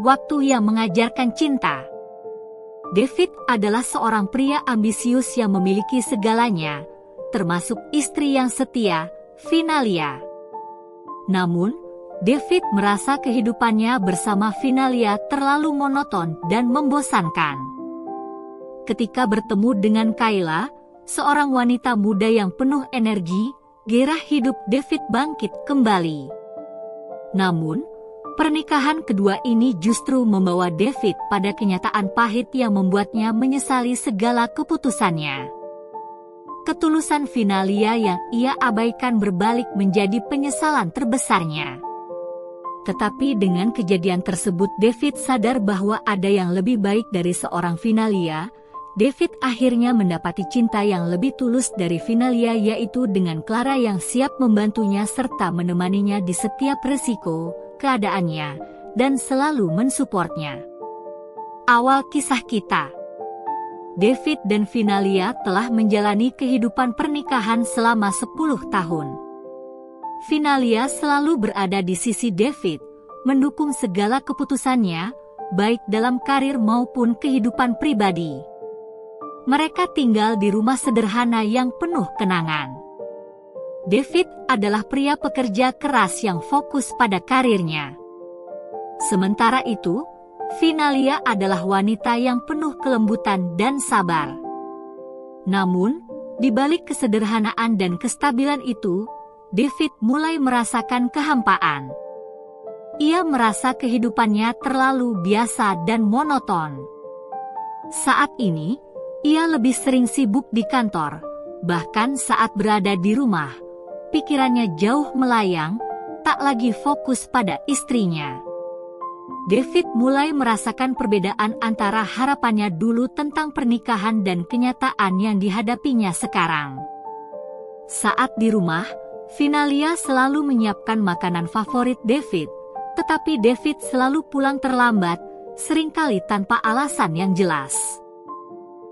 waktu yang mengajarkan cinta. David adalah seorang pria ambisius yang memiliki segalanya, termasuk istri yang setia, Finalia. Namun, David merasa kehidupannya bersama Finalia terlalu monoton dan membosankan. Ketika bertemu dengan Kayla, seorang wanita muda yang penuh energi, gairah hidup David bangkit kembali. Namun, pernikahan kedua ini justru membawa David pada kenyataan pahit yang membuatnya menyesali segala keputusannya. Ketulusan Finalia yang ia abaikan berbalik menjadi penyesalan terbesarnya. Tetapi dengan kejadian tersebut David sadar bahwa ada yang lebih baik dari seorang Finalia. David akhirnya mendapati cinta yang lebih tulus dari Finalia, yaitu dengan Clara yang siap membantunya serta menemaninya di setiap resiko keadaannya dan selalu mensupportnya. Awal kisah kita. David dan Finalia telah menjalani kehidupan pernikahan selama 10 tahun. Finalia selalu berada di sisi David, mendukung segala keputusannya, baik dalam karir maupun kehidupan pribadi. Mereka tinggal di rumah sederhana yang penuh kenangan. David adalah pria pekerja keras yang fokus pada karirnya. Sementara itu, Finalia adalah wanita yang penuh kelembutan dan sabar. Namun, di balik kesederhanaan dan kestabilan itu, David mulai merasakan kehampaan. Ia merasa kehidupannya terlalu biasa dan monoton. Saat ini, ia lebih sering sibuk di kantor, bahkan saat berada di rumah, pikirannya jauh melayang, tak lagi fokus pada istrinya. David mulai merasakan perbedaan antara harapannya dulu tentang pernikahan dan kenyataan yang dihadapinya sekarang. Saat di rumah, Finalia selalu menyiapkan makanan favorit David, tetapi David selalu pulang terlambat, seringkali tanpa alasan yang jelas.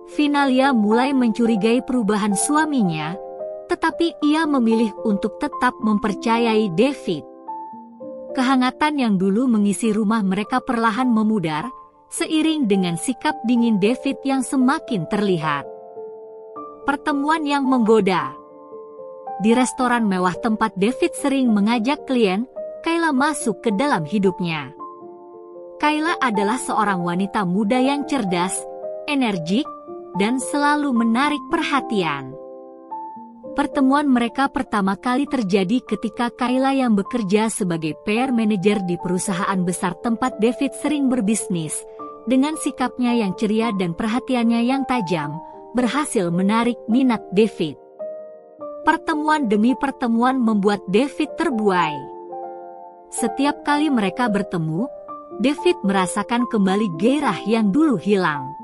Finalia mulai mencurigai perubahan suaminya, tetapi ia memilih untuk tetap mempercayai David. Kehangatan yang dulu mengisi rumah mereka perlahan memudar, seiring dengan sikap dingin David yang semakin terlihat. Pertemuan yang menggoda. Di restoran mewah tempat David sering mengajak klien, Kayla masuk ke dalam hidupnya. Kayla adalah seorang wanita muda yang cerdas, energik, dan selalu menarik perhatian. Pertemuan mereka pertama kali terjadi ketika Kayla yang bekerja sebagai PR manager di perusahaan besar tempat David sering berbisnis, dengan sikapnya yang ceria dan perhatiannya yang tajam, berhasil menarik minat David. Pertemuan demi pertemuan membuat David terbuai. Setiap kali mereka bertemu, David merasakan kembali gairah yang dulu hilang.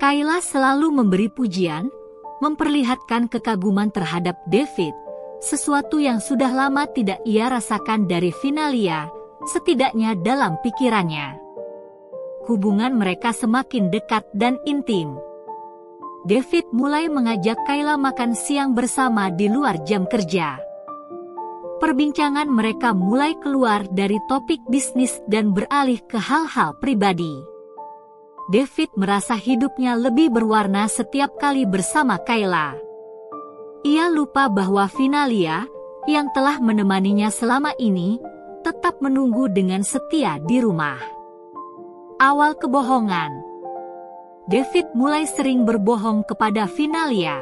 Kayla selalu memberi pujian, memperlihatkan kekaguman terhadap David, sesuatu yang sudah lama tidak ia rasakan dari Finalia, setidaknya dalam pikirannya. Hubungan mereka semakin dekat dan intim. David mulai mengajak Kayla makan siang bersama di luar jam kerja. Perbincangan mereka mulai keluar dari topik bisnis dan beralih ke hal-hal pribadi. David merasa hidupnya lebih berwarna setiap kali bersama Kayla. Ia lupa bahwa Finalia, yang telah menemaninya selama ini, tetap menunggu dengan setia di rumah. Awal kebohongan. David mulai sering berbohong kepada Finalia.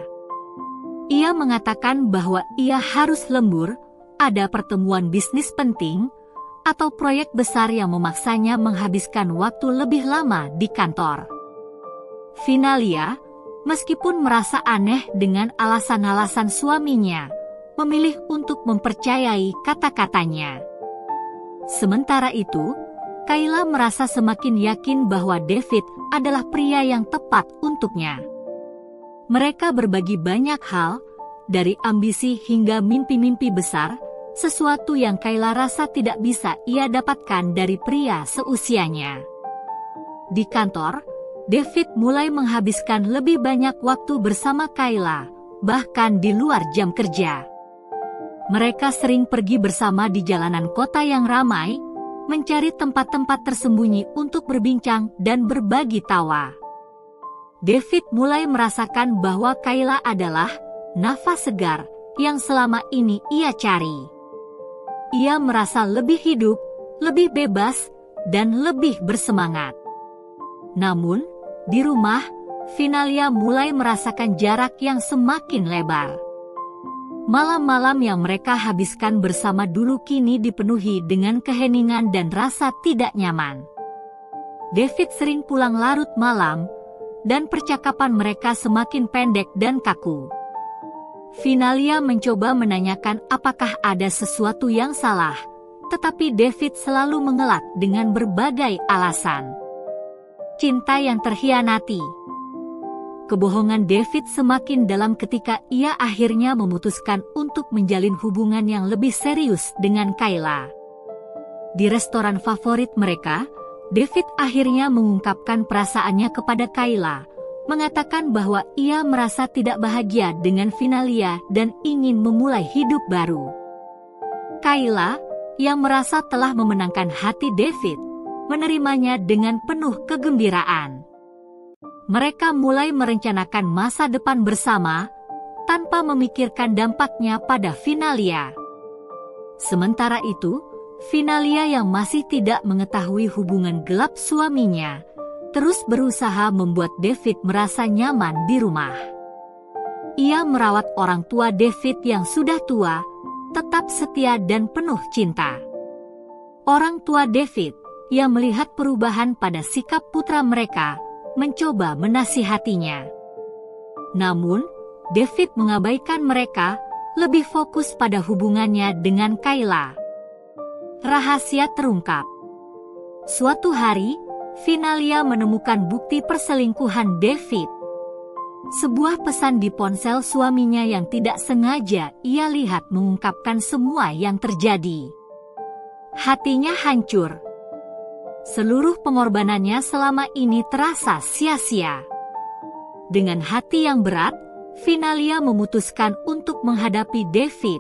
Ia mengatakan bahwa ia harus lembur, ada pertemuan bisnis penting, atau proyek besar yang memaksanya menghabiskan waktu lebih lama di kantor. Finalia, meskipun merasa aneh dengan alasan-alasan suaminya, memilih untuk mempercayai kata-katanya. Sementara itu, Kayla merasa semakin yakin bahwa David adalah pria yang tepat untuknya. Mereka berbagi banyak hal, dari ambisi hingga mimpi-mimpi besar, sesuatu yang Kayla rasa tidak bisa ia dapatkan dari pria seusianya. Di kantor, David mulai menghabiskan lebih banyak waktu bersama Kayla, bahkan di luar jam kerja. Mereka sering pergi bersama di jalanan kota yang ramai, mencari tempat-tempat tersembunyi untuk berbincang dan berbagi tawa. David mulai merasakan bahwa Kayla adalah nafas segar yang selama ini ia cari. Ia merasa lebih hidup, lebih bebas, dan lebih bersemangat. Namun, di rumah, Finalia mulai merasakan jarak yang semakin lebar. Malam-malam yang mereka habiskan bersama dulu kini dipenuhi dengan keheningan dan rasa tidak nyaman. David sering pulang larut malam, dan percakapan mereka semakin pendek dan kaku. Finalia mencoba menanyakan apakah ada sesuatu yang salah, tetapi David selalu mengelak dengan berbagai alasan. Cinta yang terhianati. Kebohongan David semakin dalam ketika ia akhirnya memutuskan untuk menjalin hubungan yang lebih serius dengan Kayla. Di restoran favorit mereka, David akhirnya mengungkapkan perasaannya kepada Kayla, mengatakan bahwa ia merasa tidak bahagia dengan Finalia dan ingin memulai hidup baru. Kayla, yang merasa telah memenangkan hati David, menerimanya dengan penuh kegembiraan. Mereka mulai merencanakan masa depan bersama, tanpa memikirkan dampaknya pada Finalia. Sementara itu, Finalia yang masih tidak mengetahui hubungan gelap suaminya, terus berusaha membuat David merasa nyaman di rumah. Ia merawat orang tua David yang sudah tua, tetap setia dan penuh cinta. Orang tua David, yang melihat perubahan pada sikap putra mereka, mencoba menasihatinya. Namun, David mengabaikan mereka, lebih fokus pada hubungannya dengan Kayla. Rahasia terungkap. Suatu hari, Finalia menemukan bukti perselingkuhan David. Sebuah pesan di ponsel suaminya yang tidak sengaja ia lihat mengungkapkan semua yang terjadi. Hatinya hancur. Seluruh pengorbanannya selama ini terasa sia-sia. Dengan hati yang berat, Finalia memutuskan untuk menghadapi David.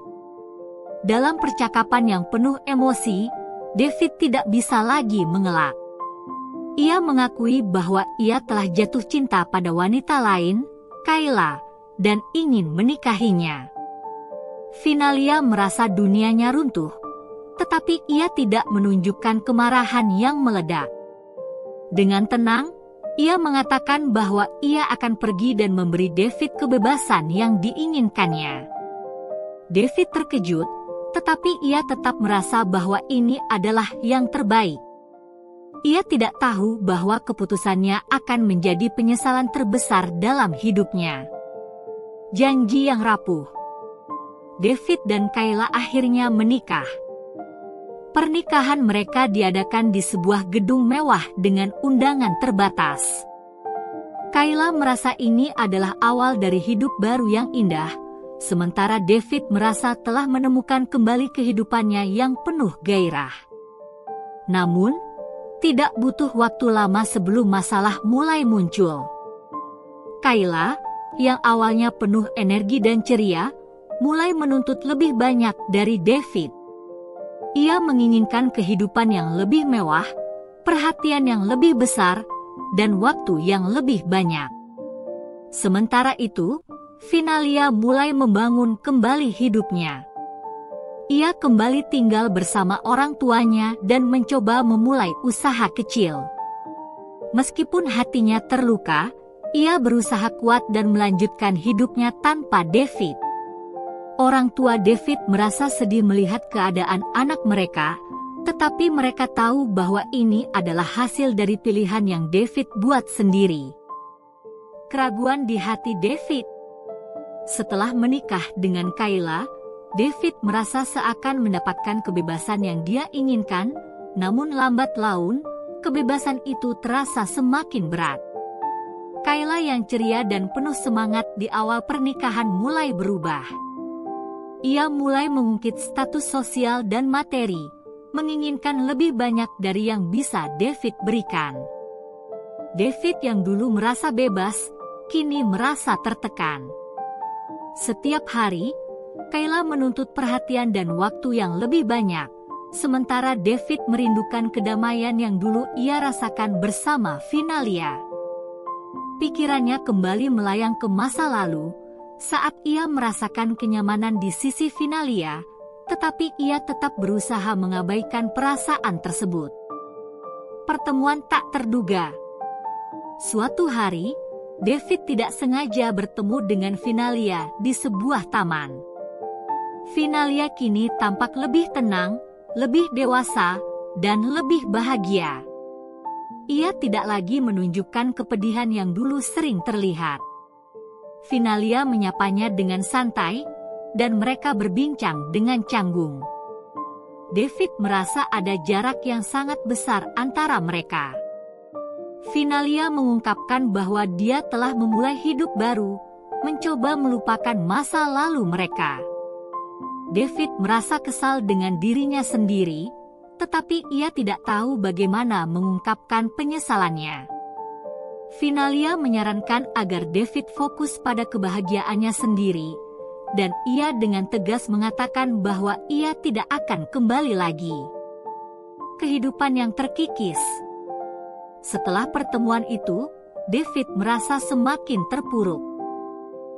Dalam percakapan yang penuh emosi, David tidak bisa lagi mengelak. Ia mengakui bahwa ia telah jatuh cinta pada wanita lain, Kayla, dan ingin menikahinya. Finalia merasa dunianya runtuh, tetapi ia tidak menunjukkan kemarahan yang meledak. Dengan tenang, ia mengatakan bahwa ia akan pergi dan memberi David kebebasan yang diinginkannya. David terkejut, tetapi ia tetap merasa bahwa ini adalah yang terbaik. Ia tidak tahu bahwa keputusannya akan menjadi penyesalan terbesar dalam hidupnya. Janji yang rapuh. David dan Kayla akhirnya menikah. Pernikahan mereka diadakan di sebuah gedung mewah dengan undangan terbatas. Kayla merasa ini adalah awal dari hidup baru yang indah, sementara David merasa telah menemukan kembali kehidupannya yang penuh gairah. Namun, tidak butuh waktu lama sebelum masalah mulai muncul. Kayla, yang awalnya penuh energi dan ceria, mulai menuntut lebih banyak dari David. Ia menginginkan kehidupan yang lebih mewah, perhatian yang lebih besar, dan waktu yang lebih banyak. Sementara itu, Finalia mulai membangun kembali hidupnya. Ia kembali tinggal bersama orang tuanya dan mencoba memulai usaha kecil. Meskipun hatinya terluka, ia berusaha kuat dan melanjutkan hidupnya tanpa David. Orang tua David merasa sedih melihat keadaan anak mereka, tetapi mereka tahu bahwa ini adalah hasil dari pilihan yang David buat sendiri. Keraguan di hati David. Setelah menikah dengan Kayla, David merasa seakan mendapatkan kebebasan yang dia inginkan, namun lambat laun, kebebasan itu terasa semakin berat. Kayla yang ceria dan penuh semangat di awal pernikahan mulai berubah. Ia mulai mengungkit status sosial dan materi, menginginkan lebih banyak dari yang bisa David berikan. David yang dulu merasa bebas, kini merasa tertekan. Setiap hari, Kayla menuntut perhatian dan waktu yang lebih banyak, Sementara David merindukan kedamaian yang dulu ia rasakan bersama Finalia. Pikirannya kembali melayang ke masa lalu, saat ia merasakan kenyamanan di sisi Finalia, tetapi ia tetap berusaha mengabaikan perasaan tersebut. Pertemuan tak terduga. Suatu hari, David tidak sengaja bertemu dengan Finalia di sebuah taman. Finalia kini tampak lebih tenang, lebih dewasa, dan lebih bahagia. Ia tidak lagi menunjukkan kepedihan yang dulu sering terlihat. Finalia menyapanya dengan santai, dan mereka berbincang dengan canggung. David merasa ada jarak yang sangat besar antara mereka. Finalia mengungkapkan bahwa dia telah memulai hidup baru, mencoba melupakan masa lalu mereka. David merasa kesal dengan dirinya sendiri, tetapi ia tidak tahu bagaimana mengungkapkan penyesalannya. Finalia menyarankan agar David fokus pada kebahagiaannya sendiri, dan ia dengan tegas mengatakan bahwa ia tidak akan kembali lagi. Kehidupan yang terkikis. Setelah pertemuan itu, David merasa semakin terpuruk.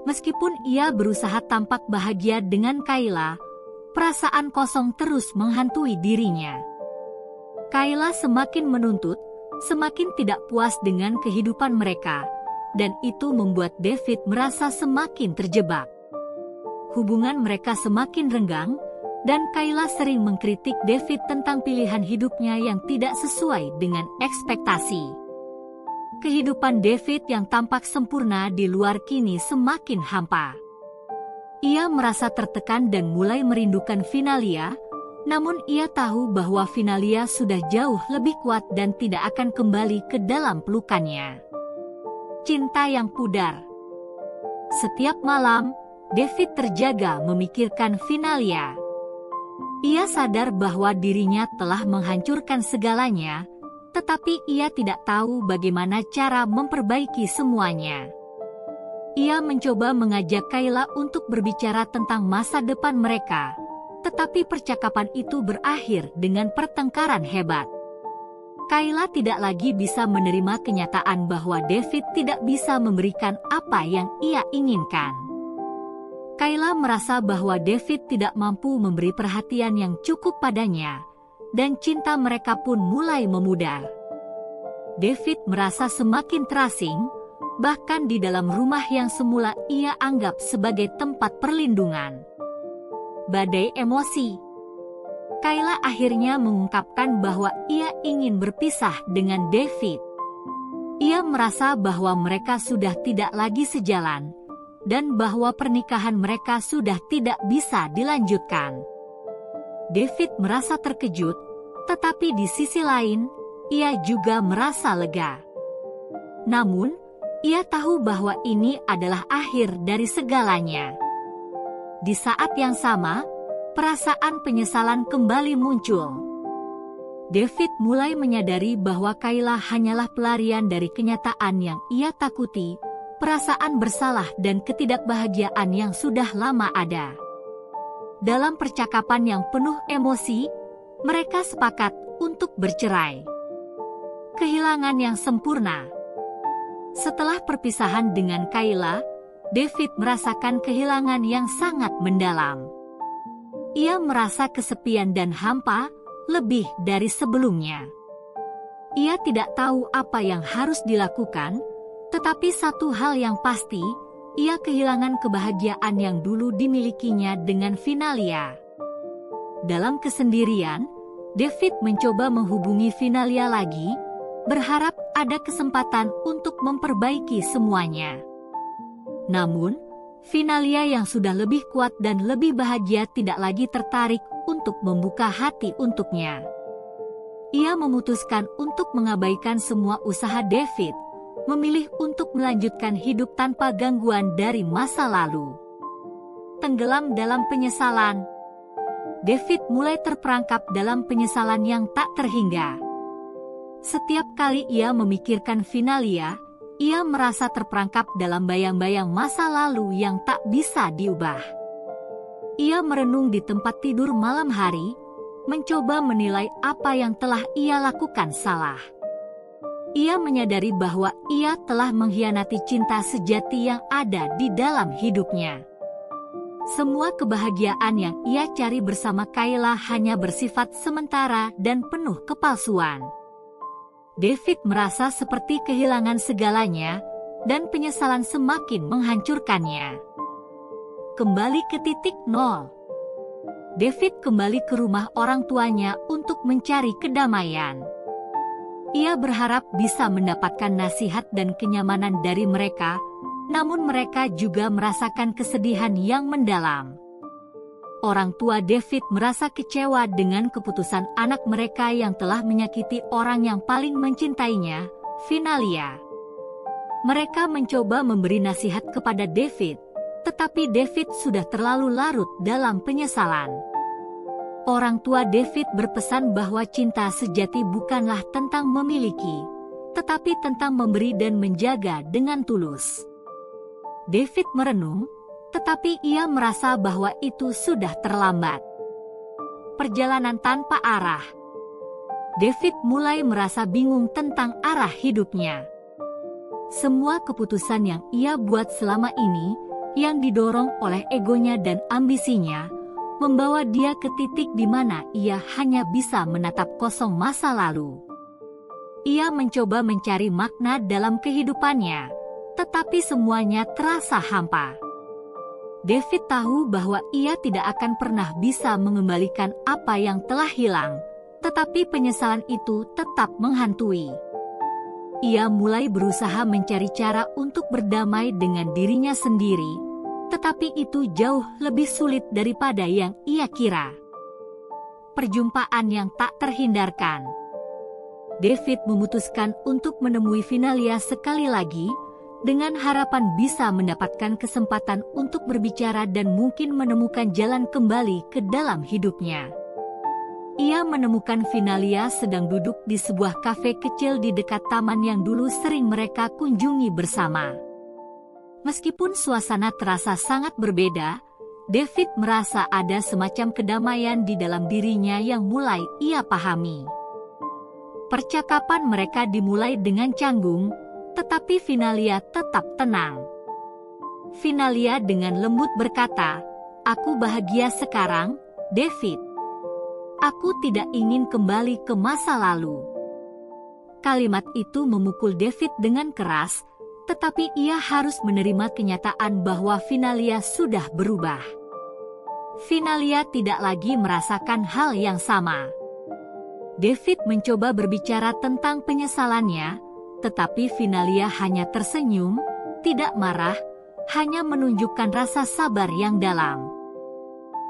Meskipun ia berusaha tampak bahagia dengan Kayla, perasaan kosong terus menghantui dirinya. Kayla semakin menuntut, semakin tidak puas dengan kehidupan mereka, dan itu membuat David merasa semakin terjebak. Hubungan mereka semakin renggang, dan Kayla sering mengkritik David tentang pilihan hidupnya yang tidak sesuai dengan ekspektasi. Kehidupan David yang tampak sempurna di luar kini semakin hampa. Ia merasa tertekan dan mulai merindukan Finalia, namun ia tahu bahwa Finalia sudah jauh lebih kuat dan tidak akan kembali ke dalam pelukannya. Cinta yang pudar. Setiap malam, David terjaga memikirkan Finalia. Ia sadar bahwa dirinya telah menghancurkan segalanya, tetapi ia tidak tahu bagaimana cara memperbaiki semuanya. Ia mencoba mengajak Kayla untuk berbicara tentang masa depan mereka, tetapi percakapan itu berakhir dengan pertengkaran hebat. Kayla tidak lagi bisa menerima kenyataan bahwa David tidak bisa memberikan apa yang ia inginkan. Kayla merasa bahwa David tidak mampu memberi perhatian yang cukup padanya, dan cinta mereka pun mulai memudar. David merasa semakin terasing, bahkan di dalam rumah yang semula ia anggap sebagai tempat perlindungan. Badai emosi. Kayla akhirnya mengungkapkan bahwa ia ingin berpisah dengan David. Ia merasa bahwa mereka sudah tidak lagi sejalan, dan bahwa pernikahan mereka sudah tidak bisa dilanjutkan. David merasa terkejut, tetapi di sisi lain, ia juga merasa lega. Namun, ia tahu bahwa ini adalah akhir dari segalanya. Di saat yang sama, perasaan penyesalan kembali muncul. David mulai menyadari bahwa Kayla hanyalah pelarian dari kenyataan yang ia takuti, perasaan bersalah dan ketidakbahagiaan yang sudah lama ada. Dalam percakapan yang penuh emosi, mereka sepakat untuk bercerai. Kehilangan yang sempurna. Setelah perpisahan dengan Kayla, David merasakan kehilangan yang sangat mendalam. Ia merasa kesepian dan hampa, lebih dari sebelumnya. Ia tidak tahu apa yang harus dilakukan, tetapi satu hal yang pasti, ia kehilangan kebahagiaan yang dulu dimilikinya dengan Finalia. Dalam kesendirian, David mencoba menghubungi Finalia lagi, berharap ada kesempatan untuk memperbaiki semuanya. Namun, Finalia yang sudah lebih kuat dan lebih bahagia tidak lagi tertarik untuk membuka hati untuknya. Ia memutuskan untuk mengabaikan semua usaha David, memilih untuk melanjutkan hidup tanpa gangguan dari masa lalu. Tenggelam dalam penyesalan. David mulai terperangkap dalam penyesalan yang tak terhingga. Setiap kali ia memikirkan Finalia, ia merasa terperangkap dalam bayang-bayang masa lalu yang tak bisa diubah. Ia merenung di tempat tidur malam hari, mencoba menilai apa yang telah ia lakukan salah. Ia menyadari bahwa ia telah mengkhianati cinta sejati yang ada di dalam hidupnya. Semua kebahagiaan yang ia cari bersama Kayla hanya bersifat sementara dan penuh kepalsuan. David merasa seperti kehilangan segalanya, dan penyesalan semakin menghancurkannya. Kembali ke titik nol. David kembali ke rumah orang tuanya untuk mencari kedamaian. Ia berharap bisa mendapatkan nasihat dan kenyamanan dari mereka, namun mereka juga merasakan kesedihan yang mendalam. Orang tua David merasa kecewa dengan keputusan anak mereka yang telah menyakiti orang yang paling mencintainya, Finalia. Mereka mencoba memberi nasihat kepada David, tetapi David sudah terlalu larut dalam penyesalan. Orang tua David berpesan bahwa cinta sejati bukanlah tentang memiliki, tetapi tentang memberi dan menjaga dengan tulus. David merenung, tetapi ia merasa bahwa itu sudah terlambat. Perjalanan tanpa arah. David mulai merasa bingung tentang arah hidupnya. Semua keputusan yang ia buat selama ini, yang didorong oleh egonya dan ambisinya, membawa dia ke titik di mana ia hanya bisa menatap kosong masa lalu. Ia mencoba mencari makna dalam kehidupannya, tetapi semuanya terasa hampa. David tahu bahwa ia tidak akan pernah bisa mengembalikan apa yang telah hilang, tetapi penyesalan itu tetap menghantui. Ia mulai berusaha mencari cara untuk berdamai dengan dirinya sendiri, tetapi itu jauh lebih sulit daripada yang ia kira. Perjumpaan yang tak terhindarkan. David memutuskan untuk menemui Finalia sekali lagi, dengan harapan bisa mendapatkan kesempatan untuk berbicara dan mungkin menemukan jalan kembali ke dalam hidupnya. Ia menemukan Finalia sedang duduk di sebuah kafe kecil di dekat taman yang dulu sering mereka kunjungi bersama. Meskipun suasana terasa sangat berbeda, David merasa ada semacam kedamaian di dalam dirinya yang mulai ia pahami. Percakapan mereka dimulai dengan canggung, tetapi Finalia tetap tenang. Finalia dengan lembut berkata, "Aku bahagia sekarang, David. Aku tidak ingin kembali ke masa lalu." Kalimat itu memukul David dengan keras, tetapi ia harus menerima kenyataan bahwa Finalia sudah berubah. Finalia tidak lagi merasakan hal yang sama. David mencoba berbicara tentang penyesalannya, tetapi Finalia hanya tersenyum, tidak marah, hanya menunjukkan rasa sabar yang dalam.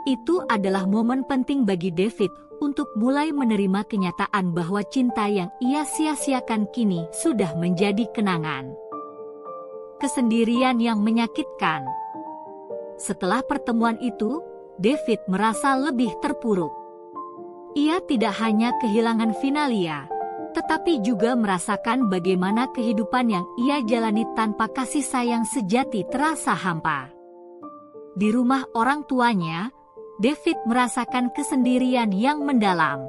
Itu adalah momen penting bagi David untuk mulai menerima kenyataan bahwa cinta yang ia sia-siakan kini sudah menjadi kenangan. Kesendirian yang menyakitkan. Setelah pertemuan itu, David merasa lebih terpuruk. Ia tidak hanya kehilangan Finalia, tetapi juga merasakan bagaimana kehidupan yang ia jalani tanpa kasih sayang sejati terasa hampa. Di rumah orang tuanya, David merasakan kesendirian yang mendalam.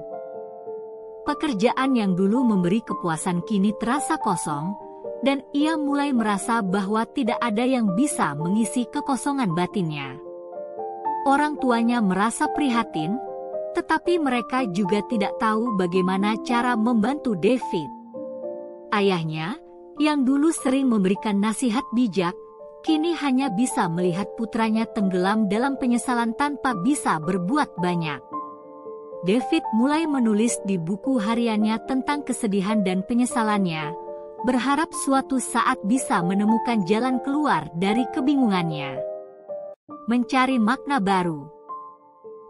Pekerjaan yang dulu memberi kepuasan kini terasa kosong, dan ia mulai merasa bahwa tidak ada yang bisa mengisi kekosongan batinnya. Orang tuanya merasa prihatin, tetapi mereka juga tidak tahu bagaimana cara membantu David. Ayahnya, yang dulu sering memberikan nasihat bijak, kini hanya bisa melihat putranya tenggelam dalam penyesalan tanpa bisa berbuat banyak. David mulai menulis di buku hariannya tentang kesedihan dan penyesalannya, berharap suatu saat bisa menemukan jalan keluar dari kebingungannya. Mencari makna baru.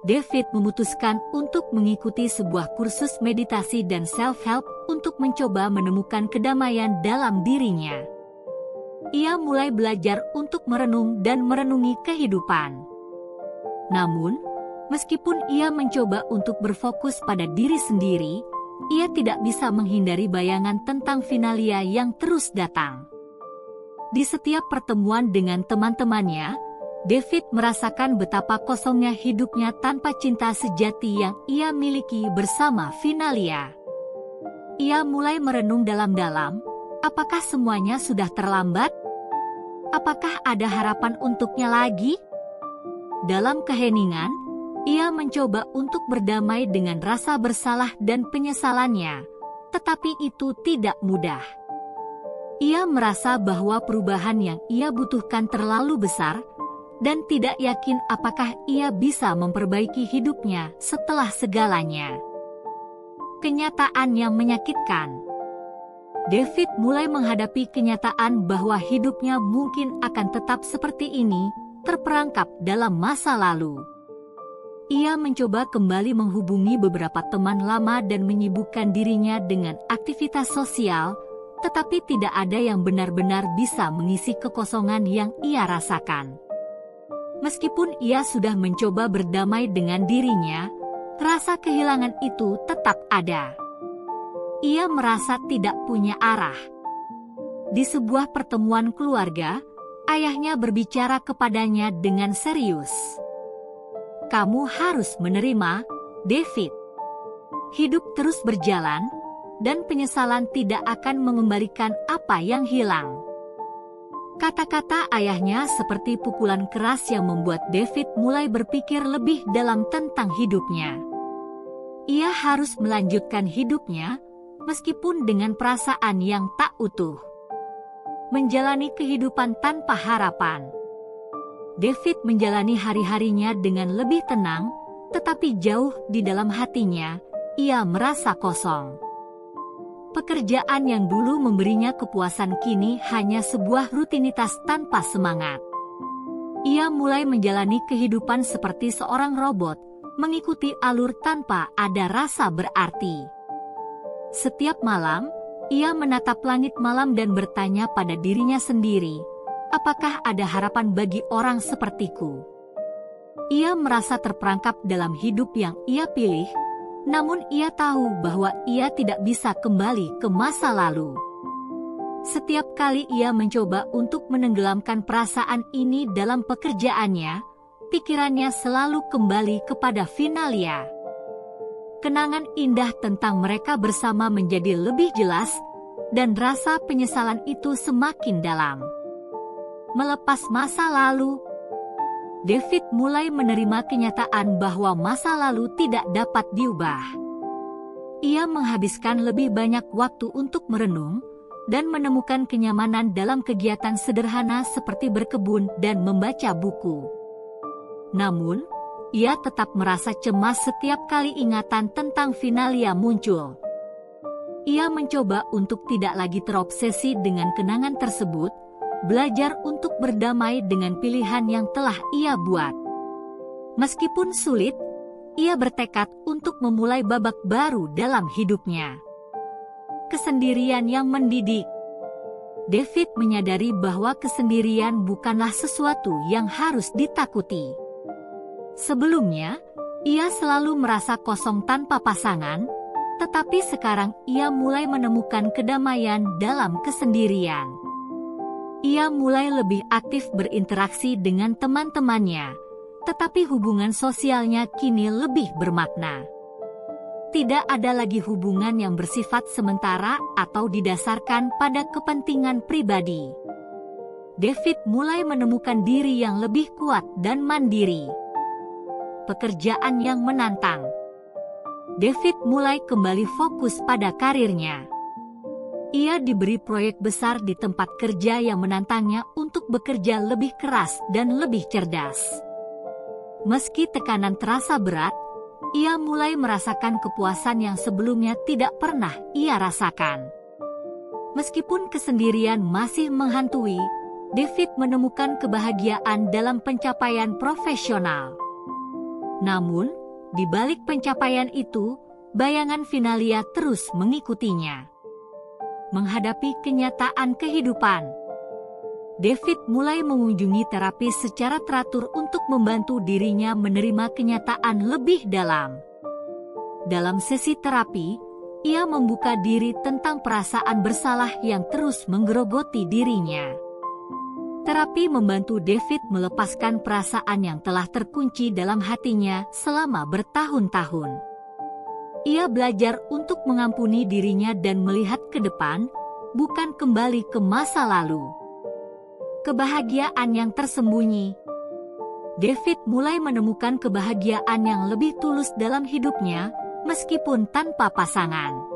David memutuskan untuk mengikuti sebuah kursus meditasi dan self-help untuk mencoba menemukan kedamaian dalam dirinya. Ia mulai belajar untuk merenung dan merenungi kehidupan. Namun, meskipun ia mencoba untuk berfokus pada diri sendiri, ia tidak bisa menghindari bayangan tentang Finalia yang terus datang. Di setiap pertemuan dengan teman-temannya, David merasakan betapa kosongnya hidupnya tanpa cinta sejati yang ia miliki bersama Finalia. Ia mulai merenung dalam-dalam, apakah semuanya sudah terlambat? Apakah ada harapan untuknya lagi? Dalam keheningan, ia mencoba untuk berdamai dengan rasa bersalah dan penyesalannya, tetapi itu tidak mudah. Ia merasa bahwa perubahan yang ia butuhkan terlalu besar, dan tidak yakin apakah ia bisa memperbaiki hidupnya setelah segalanya. Kenyataan yang menyakitkan. David mulai menghadapi kenyataan bahwa hidupnya mungkin akan tetap seperti ini, terperangkap dalam masa lalu. Ia mencoba kembali menghubungi beberapa teman lama dan menyibukkan dirinya dengan aktivitas sosial, tetapi tidak ada yang benar-benar bisa mengisi kekosongan yang ia rasakan. Meskipun ia sudah mencoba berdamai dengan dirinya, rasa kehilangan itu tetap ada. Ia merasa tidak punya arah. Di sebuah pertemuan keluarga, ayahnya berbicara kepadanya dengan serius. "Kamu harus menerima, David. Hidup terus berjalan, dan penyesalan tidak akan mengembalikan apa yang hilang." Kata-kata ayahnya seperti pukulan keras yang membuat David mulai berpikir lebih dalam tentang hidupnya. Ia harus melanjutkan hidupnya, meskipun dengan perasaan yang tak utuh. Menjalani kehidupan tanpa harapan. David menjalani hari-harinya dengan lebih tenang, tetapi jauh di dalam hatinya, ia merasa kosong. Pekerjaan yang dulu memberinya kepuasan kini hanya sebuah rutinitas tanpa semangat. Ia mulai menjalani kehidupan seperti seorang robot, mengikuti alur tanpa ada rasa berarti. Setiap malam, ia menatap langit malam dan bertanya pada dirinya sendiri, apakah ada harapan bagi orang sepertiku? Ia merasa terperangkap dalam hidup yang ia pilih, namun ia tahu bahwa ia tidak bisa kembali ke masa lalu. Setiap kali ia mencoba untuk menenggelamkan perasaan ini dalam pekerjaannya, pikirannya selalu kembali kepada Finalia. Kenangan indah tentang mereka bersama menjadi lebih jelas, dan rasa penyesalan itu semakin dalam. Melepas masa lalu, David mulai menerima kenyataan bahwa masa lalu tidak dapat diubah. Ia menghabiskan lebih banyak waktu untuk merenung, dan menemukan kenyamanan dalam kegiatan sederhana seperti berkebun dan membaca buku. Namun, ia tetap merasa cemas setiap kali ingatan tentang Finalia muncul. Ia mencoba untuk tidak lagi terobsesi dengan kenangan tersebut, belajar untuk berdamai dengan pilihan yang telah ia buat. Meskipun sulit, ia bertekad untuk memulai babak baru dalam hidupnya. Kesendirian yang mendidik. David menyadari bahwa kesendirian bukanlah sesuatu yang harus ditakuti. Sebelumnya, ia selalu merasa kosong tanpa pasangan, tetapi sekarang ia mulai menemukan kedamaian dalam kesendirian. Ia mulai lebih aktif berinteraksi dengan teman-temannya, tetapi hubungan sosialnya kini lebih bermakna. Tidak ada lagi hubungan yang bersifat sementara atau didasarkan pada kepentingan pribadi. David mulai menemukan diri yang lebih kuat dan mandiri. Pekerjaan yang menantang. David mulai kembali fokus pada karirnya. Ia diberi proyek besar di tempat kerja yang menantangnya untuk bekerja lebih keras dan lebih cerdas. Meski tekanan terasa berat, ia mulai merasakan kepuasan yang sebelumnya tidak pernah ia rasakan. Meskipun kesendirian masih menghantui, David menemukan kebahagiaan dalam pencapaian profesional. Namun, di balik pencapaian itu, bayangan Finalia terus mengikutinya. Menghadapi kenyataan kehidupan, David mulai mengunjungi terapi secara teratur untuk membantu dirinya menerima kenyataan lebih dalam. Dalam sesi terapi, ia membuka diri tentang perasaan bersalah yang terus menggerogoti dirinya. Terapi membantu David melepaskan perasaan yang telah terkunci dalam hatinya selama bertahun-tahun. Ia belajar untuk mengampuni dirinya dan melihat ke depan, bukan kembali ke masa lalu. Kebahagiaan yang tersembunyi. David mulai menemukan kebahagiaan yang lebih tulus dalam hidupnya, meskipun tanpa pasangan.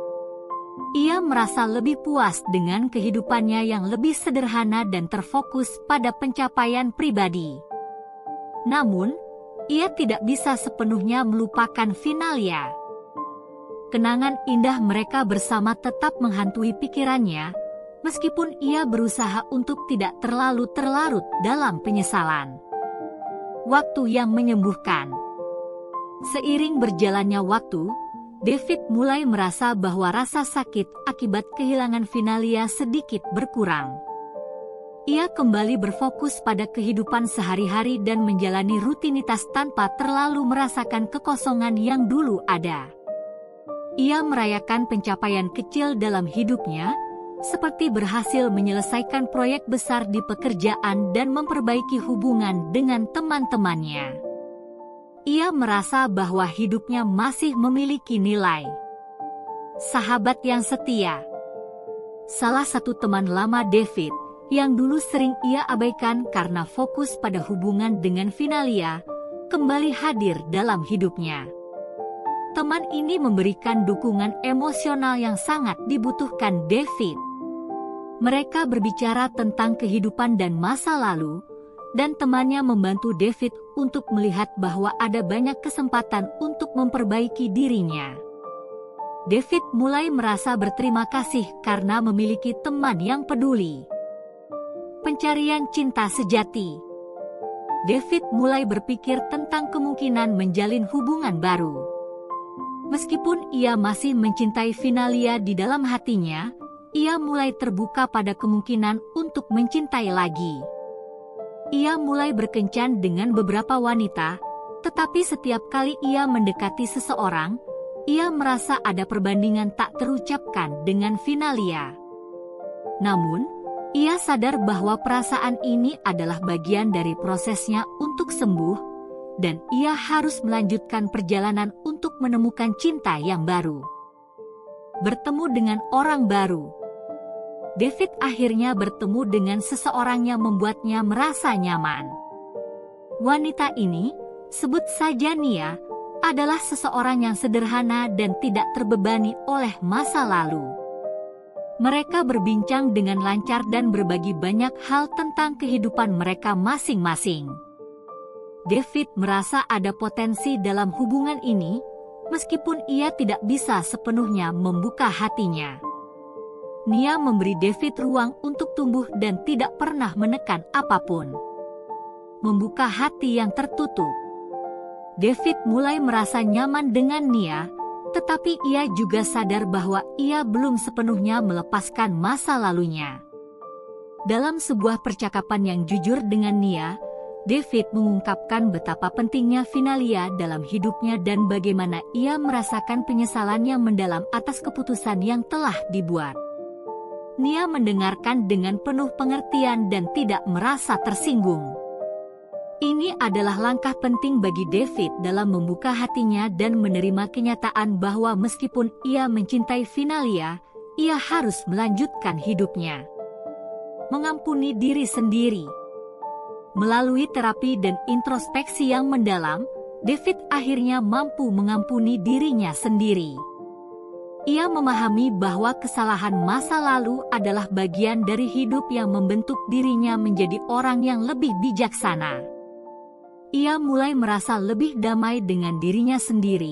Ia merasa lebih puas dengan kehidupannya yang lebih sederhana dan terfokus pada pencapaian pribadi. Namun, ia tidak bisa sepenuhnya melupakan Finalia. Kenangan indah mereka bersama tetap menghantui pikirannya, meskipun ia berusaha untuk tidak terlalu terlarut dalam penyesalan. Waktu yang menyembuhkan. Seiring berjalannya waktu, David mulai merasa bahwa rasa sakit akibat kehilangan Finalia sedikit berkurang. Ia kembali berfokus pada kehidupan sehari-hari dan menjalani rutinitas tanpa terlalu merasakan kekosongan yang dulu ada. Ia merayakan pencapaian kecil dalam hidupnya, seperti berhasil menyelesaikan proyek besar di pekerjaan dan memperbaiki hubungan dengan teman-temannya. Ia merasa bahwa hidupnya masih memiliki nilai. Sahabat yang setia. Salah satu teman lama David, yang dulu sering ia abaikan karena fokus pada hubungan dengan Finalia, kembali hadir dalam hidupnya. Teman ini memberikan dukungan emosional yang sangat dibutuhkan David. Mereka berbicara tentang kehidupan dan masa lalu, dan temannya membantu David untuk melihat bahwa ada banyak kesempatan untuk memperbaiki dirinya. David mulai merasa berterima kasih karena memiliki teman yang peduli. Pencarian cinta sejati. David mulai berpikir tentang kemungkinan menjalin hubungan baru. Meskipun ia masih mencintai Finalia di dalam hatinya, ia mulai terbuka pada kemungkinan untuk mencintai lagi. Ia mulai berkencan dengan beberapa wanita, tetapi setiap kali ia mendekati seseorang, ia merasa ada perbandingan tak terucapkan dengan Finalia. Namun, ia sadar bahwa perasaan ini adalah bagian dari prosesnya untuk sembuh, dan ia harus melanjutkan perjalanan untuk menemukan cinta yang baru. Bertemu dengan orang baru. David akhirnya bertemu dengan seseorang yang membuatnya merasa nyaman. Wanita ini, sebut saja Nia, adalah seseorang yang sederhana dan tidak terbebani oleh masa lalu. Mereka berbincang dengan lancar dan berbagi banyak hal tentang kehidupan mereka masing-masing. David merasa ada potensi dalam hubungan ini, meskipun ia tidak bisa sepenuhnya membuka hatinya. Nia memberi David ruang untuk tumbuh dan tidak pernah menekan apapun. Membuka hati yang tertutup. David mulai merasa nyaman dengan Nia, tetapi ia juga sadar bahwa ia belum sepenuhnya melepaskan masa lalunya. Dalam sebuah percakapan yang jujur dengan Nia, David mengungkapkan betapa pentingnya Finalia dalam hidupnya dan bagaimana ia merasakan penyesalan yang mendalam atas keputusan yang telah dibuat. Nia mendengarkan dengan penuh pengertian dan tidak merasa tersinggung. Ini adalah langkah penting bagi David dalam membuka hatinya dan menerima kenyataan bahwa meskipun ia mencintai Finalia, ia harus melanjutkan hidupnya. Mengampuni diri sendiri. Melalui terapi dan introspeksi yang mendalam, David akhirnya mampu mengampuni dirinya sendiri. Ia memahami bahwa kesalahan masa lalu adalah bagian dari hidup yang membentuk dirinya menjadi orang yang lebih bijaksana. Ia mulai merasa lebih damai dengan dirinya sendiri,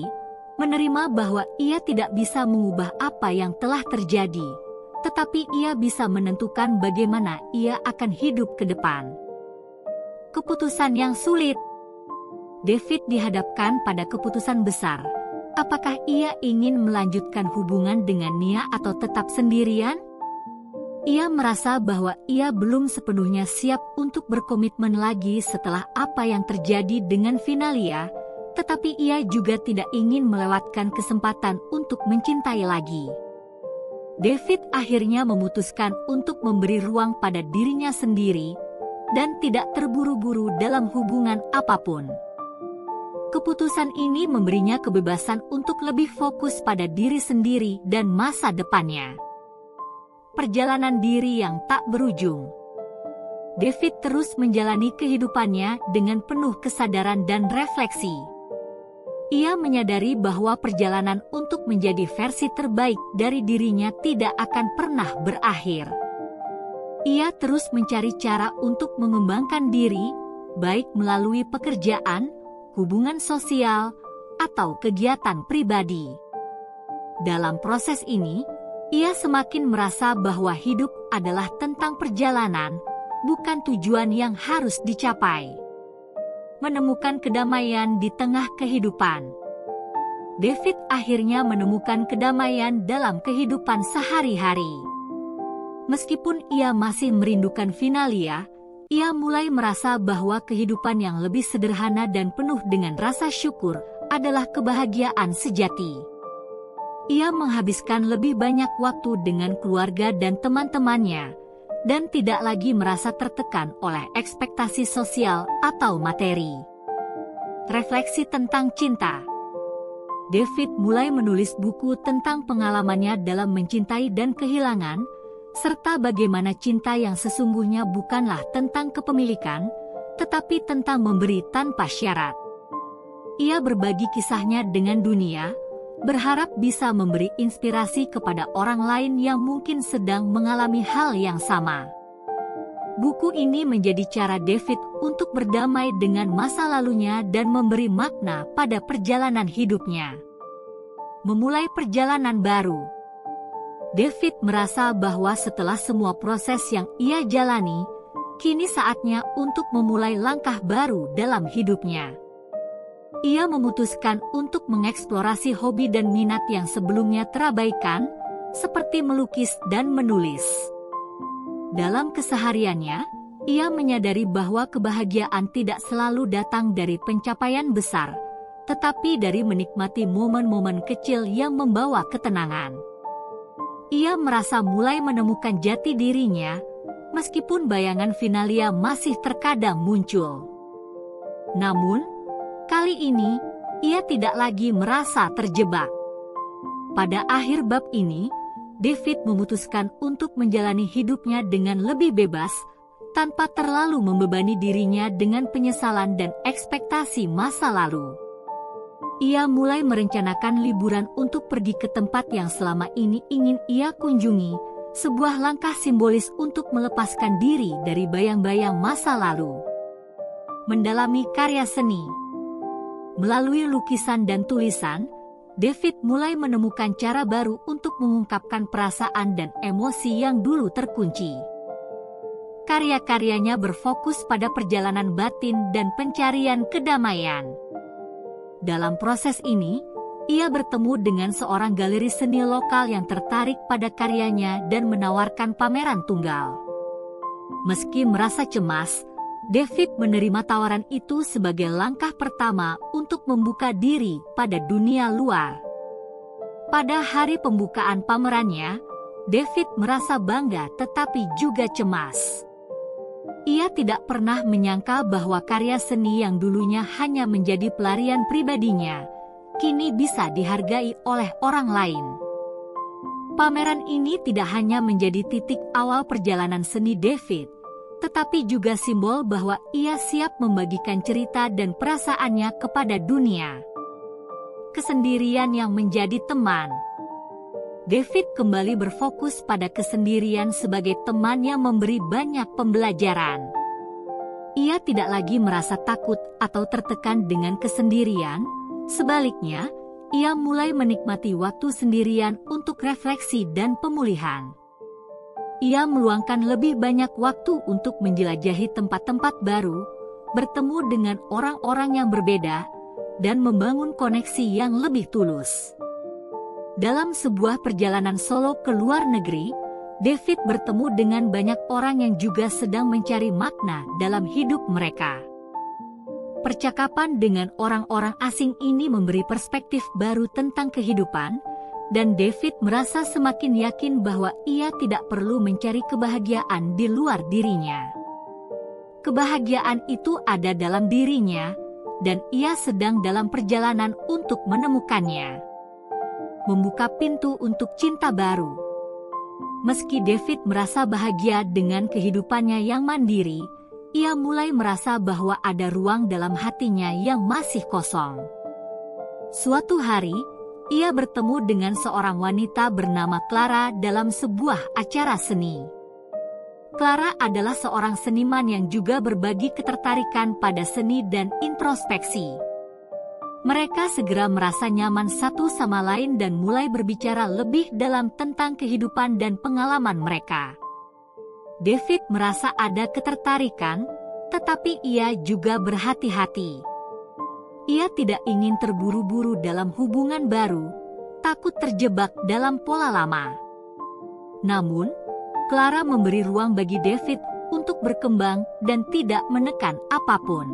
menerima bahwa ia tidak bisa mengubah apa yang telah terjadi, tetapi ia bisa menentukan bagaimana ia akan hidup ke depan. Keputusan yang sulit. David dihadapkan pada keputusan besar. Apakah ia ingin melanjutkan hubungan dengan Nia atau tetap sendirian? Ia merasa bahwa ia belum sepenuhnya siap untuk berkomitmen lagi setelah apa yang terjadi dengan Finalia, tetapi ia juga tidak ingin melewatkan kesempatan untuk mencintai lagi. David akhirnya memutuskan untuk memberi ruang pada dirinya sendiri, dan tidak terburu-buru dalam hubungan apapun. Keputusan ini memberinya kebebasan untuk lebih fokus pada diri sendiri dan masa depannya. Perjalanan diri yang tak berujung. David terus menjalani kehidupannya dengan penuh kesadaran dan refleksi. Ia menyadari bahwa perjalanan untuk menjadi versi terbaik dari dirinya tidak akan pernah berakhir. Ia terus mencari cara untuk mengembangkan diri, baik melalui pekerjaan, hubungan sosial, atau kegiatan pribadi. Dalam proses ini, ia semakin merasa bahwa hidup adalah tentang perjalanan, bukan tujuan yang harus dicapai. Menemukan kedamaian di tengah kehidupan. David akhirnya menemukan kedamaian dalam kehidupan sehari-hari. Meskipun ia masih merindukan Finalia, ia mulai merasa bahwa kehidupan yang lebih sederhana dan penuh dengan rasa syukur adalah kebahagiaan sejati. Ia menghabiskan lebih banyak waktu dengan keluarga dan teman-temannya, dan tidak lagi merasa tertekan oleh ekspektasi sosial atau materi. Refleksi tentang cinta. David mulai menulis buku tentang pengalamannya dalam mencintai dan kehilangan, serta bagaimana cinta yang sesungguhnya bukanlah tentang kepemilikan, tetapi tentang memberi tanpa syarat. Ia berbagi kisahnya dengan dunia, berharap bisa memberi inspirasi kepada orang lain yang mungkin sedang mengalami hal yang sama. Buku ini menjadi cara David untuk berdamai dengan masa lalunya dan memberi makna pada perjalanan hidupnya. Memulai perjalanan baru. David merasa bahwa setelah semua proses yang ia jalani, kini saatnya untuk memulai langkah baru dalam hidupnya. Ia memutuskan untuk mengeksplorasi hobi dan minat yang sebelumnya terabaikan, seperti melukis dan menulis. Dalam kesehariannya, ia menyadari bahwa kebahagiaan tidak selalu datang dari pencapaian besar, tetapi dari menikmati momen-momen kecil yang membawa ketenangan. Ia merasa mulai menemukan jati dirinya, meskipun bayangan Finalia masih terkadang muncul. Namun, kali ini, ia tidak lagi merasa terjebak. Pada akhir bab ini, David memutuskan untuk menjalani hidupnya dengan lebih bebas, tanpa terlalu membebani dirinya dengan penyesalan dan ekspektasi masa lalu. Ia mulai merencanakan liburan untuk pergi ke tempat yang selama ini ingin ia kunjungi, sebuah langkah simbolis untuk melepaskan diri dari bayang-bayang masa lalu. Mendalami karya seni. Melalui lukisan dan tulisan, David mulai menemukan cara baru untuk mengungkapkan perasaan dan emosi yang dulu terkunci. Karya-karyanya berfokus pada perjalanan batin dan pencarian kedamaian. Dalam proses ini, ia bertemu dengan seorang galeri seni lokal yang tertarik pada karyanya dan menawarkan pameran tunggal. Meski merasa cemas, David menerima tawaran itu sebagai langkah pertama untuk membuka diri pada dunia luar. Pada hari pembukaan pamerannya, David merasa bangga tetapi juga cemas. Ia tidak pernah menyangka bahwa karya seni yang dulunya hanya menjadi pelarian pribadinya, kini bisa dihargai oleh orang lain. Pameran ini tidak hanya menjadi titik awal perjalanan seni David, tetapi juga simbol bahwa ia siap membagikan cerita dan perasaannya kepada dunia. Kesendirian yang menjadi teman. David kembali berfokus pada kesendirian sebagai teman yang memberi banyak pembelajaran. Ia tidak lagi merasa takut atau tertekan dengan kesendirian, sebaliknya, ia mulai menikmati waktu sendirian untuk refleksi dan pemulihan. Ia meluangkan lebih banyak waktu untuk menjelajahi tempat-tempat baru, bertemu dengan orang-orang yang berbeda, dan membangun koneksi yang lebih tulus. Dalam sebuah perjalanan solo ke luar negeri, David bertemu dengan banyak orang yang juga sedang mencari makna dalam hidup mereka. Percakapan dengan orang-orang asing ini memberi perspektif baru tentang kehidupan, dan David merasa semakin yakin bahwa ia tidak perlu mencari kebahagiaan di luar dirinya. Kebahagiaan itu ada dalam dirinya, dan ia sedang dalam perjalanan untuk menemukannya. Membuka pintu untuk cinta baru. Meski David merasa bahagia dengan kehidupannya yang mandiri, ia mulai merasa bahwa ada ruang dalam hatinya yang masih kosong. Suatu hari, ia bertemu dengan seorang wanita bernama Clara dalam sebuah acara seni. Clara adalah seorang seniman yang juga berbagi ketertarikan pada seni dan introspeksi. Mereka segera merasa nyaman satu sama lain dan mulai berbicara lebih dalam tentang kehidupan dan pengalaman mereka. David merasa ada ketertarikan, tetapi ia juga berhati-hati. Ia tidak ingin terburu-buru dalam hubungan baru, takut terjebak dalam pola lama. Namun, Clara memberi ruang bagi David untuk berkembang dan tidak menekan apapun.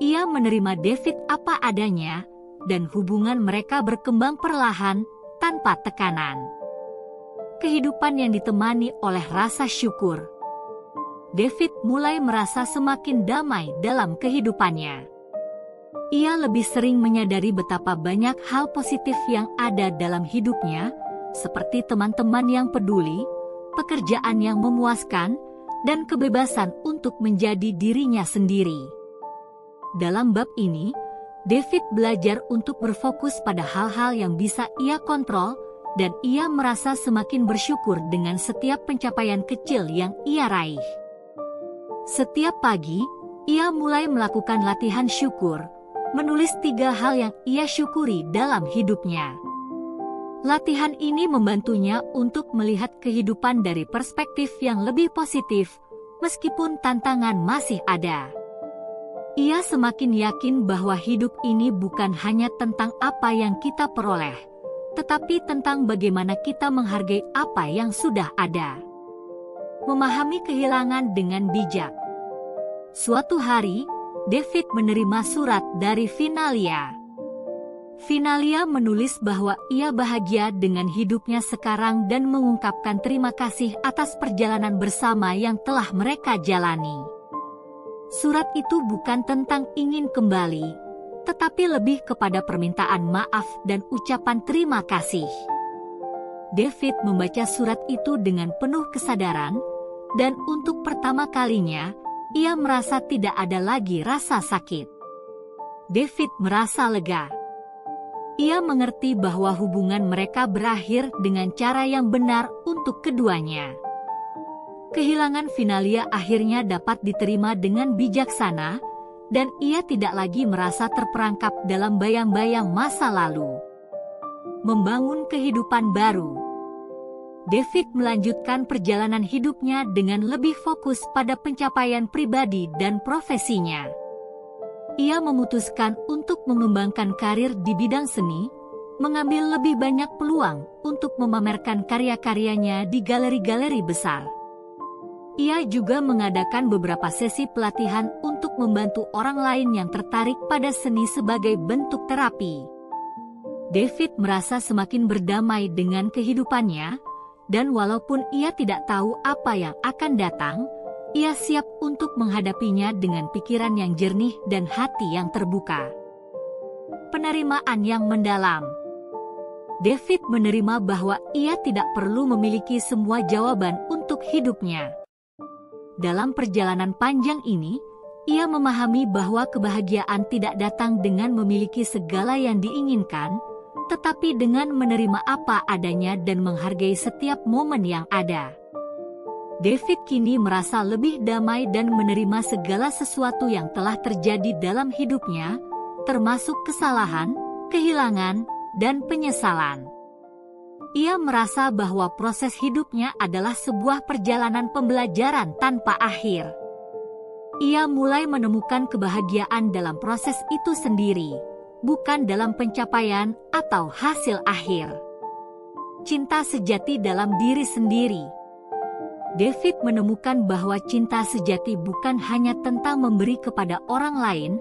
Ia menerima David apa adanya, dan hubungan mereka berkembang perlahan, tanpa tekanan. Kehidupan yang ditemani oleh rasa syukur. David mulai merasa semakin damai dalam kehidupannya. Ia lebih sering menyadari betapa banyak hal positif yang ada dalam hidupnya, seperti teman-teman yang peduli, pekerjaan yang memuaskan, dan kebebasan untuk menjadi dirinya sendiri. Dalam bab ini, David belajar untuk berfokus pada hal-hal yang bisa ia kontrol, dan ia merasa semakin bersyukur dengan setiap pencapaian kecil yang ia raih. Setiap pagi, ia mulai melakukan latihan syukur, menulis 3 hal yang ia syukuri dalam hidupnya. Latihan ini membantunya untuk melihat kehidupan dari perspektif yang lebih positif, meskipun tantangan masih ada. Ia semakin yakin bahwa hidup ini bukan hanya tentang apa yang kita peroleh, tetapi tentang bagaimana kita menghargai apa yang sudah ada. Memahami kehilangan dengan bijak. Suatu hari, David menerima surat dari Finalia. Finalia menulis bahwa ia bahagia dengan hidupnya sekarang dan mengungkapkan terima kasih atas perjalanan bersama yang telah mereka jalani. Surat itu bukan tentang ingin kembali, tetapi lebih kepada permintaan maaf dan ucapan terima kasih. David membaca surat itu dengan penuh kesadaran, dan untuk pertama kalinya, ia merasa tidak ada lagi rasa sakit. David merasa lega. Ia mengerti bahwa hubungan mereka berakhir dengan cara yang benar untuk keduanya. Kehilangan Finalia akhirnya dapat diterima dengan bijaksana, dan ia tidak lagi merasa terperangkap dalam bayang-bayang masa lalu. Membangun kehidupan baru. David melanjutkan perjalanan hidupnya dengan lebih fokus pada pencapaian pribadi dan profesinya. Ia memutuskan untuk mengembangkan karir di bidang seni, mengambil lebih banyak peluang untuk memamerkan karya-karyanya di galeri-galeri besar. Ia juga mengadakan beberapa sesi pelatihan untuk membantu orang lain yang tertarik pada seni sebagai bentuk terapi. David merasa semakin berdamai dengan kehidupannya, dan walaupun ia tidak tahu apa yang akan datang, ia siap untuk menghadapinya dengan pikiran yang jernih dan hati yang terbuka. Penerimaan yang mendalam. David menerima bahwa ia tidak perlu memiliki semua jawaban untuk hidupnya. Dalam perjalanan panjang ini, ia memahami bahwa kebahagiaan tidak datang dengan memiliki segala yang diinginkan, tetapi dengan menerima apa adanya dan menghargai setiap momen yang ada. David kini merasa lebih damai dan menerima segala sesuatu yang telah terjadi dalam hidupnya, termasuk kesalahan, kehilangan, dan penyesalan. Ia merasa bahwa proses hidupnya adalah sebuah perjalanan pembelajaran tanpa akhir. Ia mulai menemukan kebahagiaan dalam proses itu sendiri, bukan dalam pencapaian atau hasil akhir. Cinta sejati dalam diri sendiri. David menemukan bahwa cinta sejati bukan hanya tentang memberi kepada orang lain,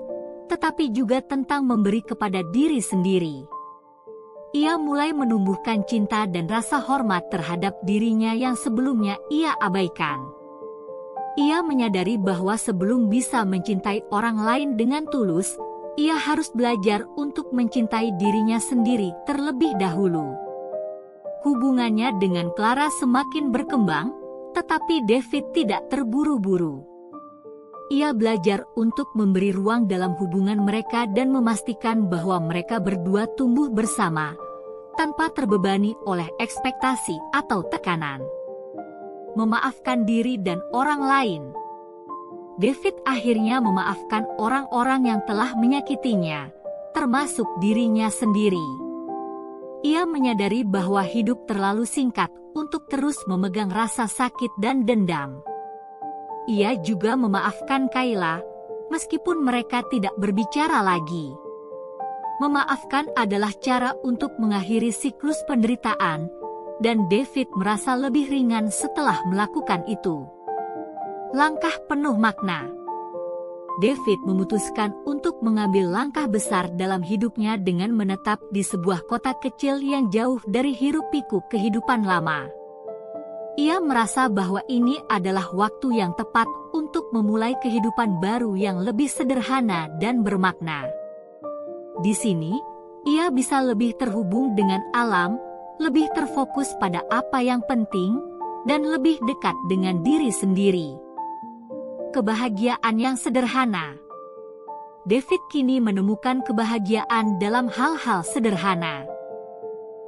tetapi juga tentang memberi kepada diri sendiri. Ia mulai menumbuhkan cinta dan rasa hormat terhadap dirinya yang sebelumnya ia abaikan. Ia menyadari bahwa sebelum bisa mencintai orang lain dengan tulus, ia harus belajar untuk mencintai dirinya sendiri terlebih dahulu. Hubungannya dengan Clara semakin berkembang, tetapi David tidak terburu-buru. Ia belajar untuk memberi ruang dalam hubungan mereka dan memastikan bahwa mereka berdua tumbuh bersama, tanpa terbebani oleh ekspektasi atau tekanan. Memaafkan diri dan orang lain. David akhirnya memaafkan orang-orang yang telah menyakitinya, termasuk dirinya sendiri. Ia menyadari bahwa hidup terlalu singkat untuk terus memegang rasa sakit dan dendam. Ia juga memaafkan Kayla, meskipun mereka tidak berbicara lagi. Memaafkan adalah cara untuk mengakhiri siklus penderitaan, dan David merasa lebih ringan setelah melakukan itu. Langkah penuh makna. David memutuskan untuk mengambil langkah besar dalam hidupnya dengan menetap di sebuah kota kecil yang jauh dari hiruk-pikuk kehidupan lama. Ia merasa bahwa ini adalah waktu yang tepat untuk memulai kehidupan baru yang lebih sederhana dan bermakna. Di sini, ia bisa lebih terhubung dengan alam, lebih terfokus pada apa yang penting, dan lebih dekat dengan diri sendiri. Kebahagiaan yang sederhana. David kini menemukan kebahagiaan dalam hal-hal sederhana.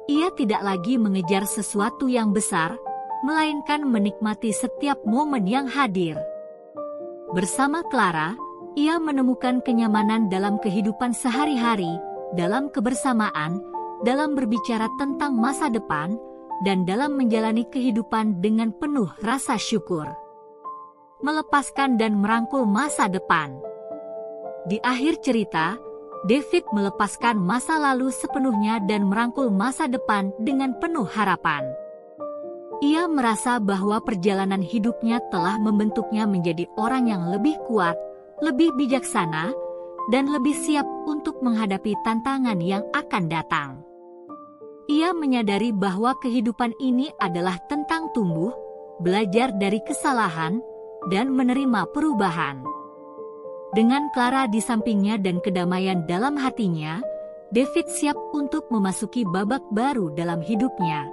Ia tidak lagi mengejar sesuatu yang besar, melainkan menikmati setiap momen yang hadir. Bersama Clara, ia menemukan kenyamanan dalam kehidupan sehari-hari, dalam kebersamaan, dalam berbicara tentang masa depan, dan dalam menjalani kehidupan dengan penuh rasa syukur. Melepaskan dan merangkul masa depan. Di akhir cerita, David melepaskan masa lalu sepenuhnya dan merangkul masa depan dengan penuh harapan. Ia merasa bahwa perjalanan hidupnya telah membentuknya menjadi orang yang lebih kuat, lebih bijaksana, dan lebih siap untuk menghadapi tantangan yang akan datang. Ia menyadari bahwa kehidupan ini adalah tentang tumbuh, belajar dari kesalahan, dan menerima perubahan. Dengan Clara di sampingnya dan kedamaian dalam hatinya, David siap untuk memasuki babak baru dalam hidupnya,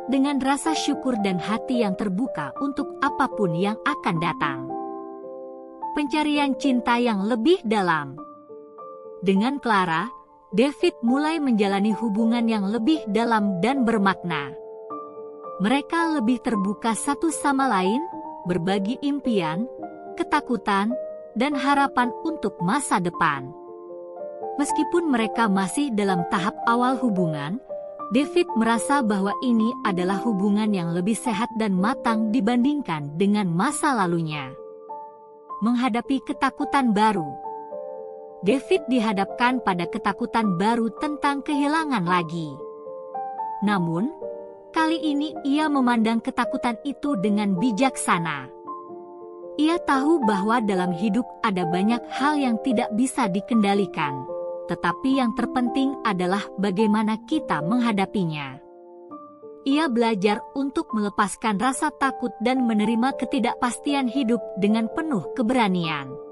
dengan rasa syukur dan hati yang terbuka untuk apapun yang akan datang. Pencarian cinta yang lebih dalam. Dengan Clara, David mulai menjalani hubungan yang lebih dalam dan bermakna. Mereka lebih terbuka satu sama lain, berbagi impian, ketakutan, dan harapan untuk masa depan. Meskipun mereka masih dalam tahap awal hubungan, David merasa bahwa ini adalah hubungan yang lebih sehat dan matang dibandingkan dengan masa lalunya. Menghadapi ketakutan baru. David dihadapkan pada ketakutan baru tentang kehilangan lagi. Namun, kali ini ia memandang ketakutan itu dengan bijaksana. Ia tahu bahwa dalam hidup ada banyak hal yang tidak bisa dikendalikan. Tetapi yang terpenting adalah bagaimana kita menghadapinya. Ia belajar untuk melepaskan rasa takut dan menerima ketidakpastian hidup dengan penuh keberanian.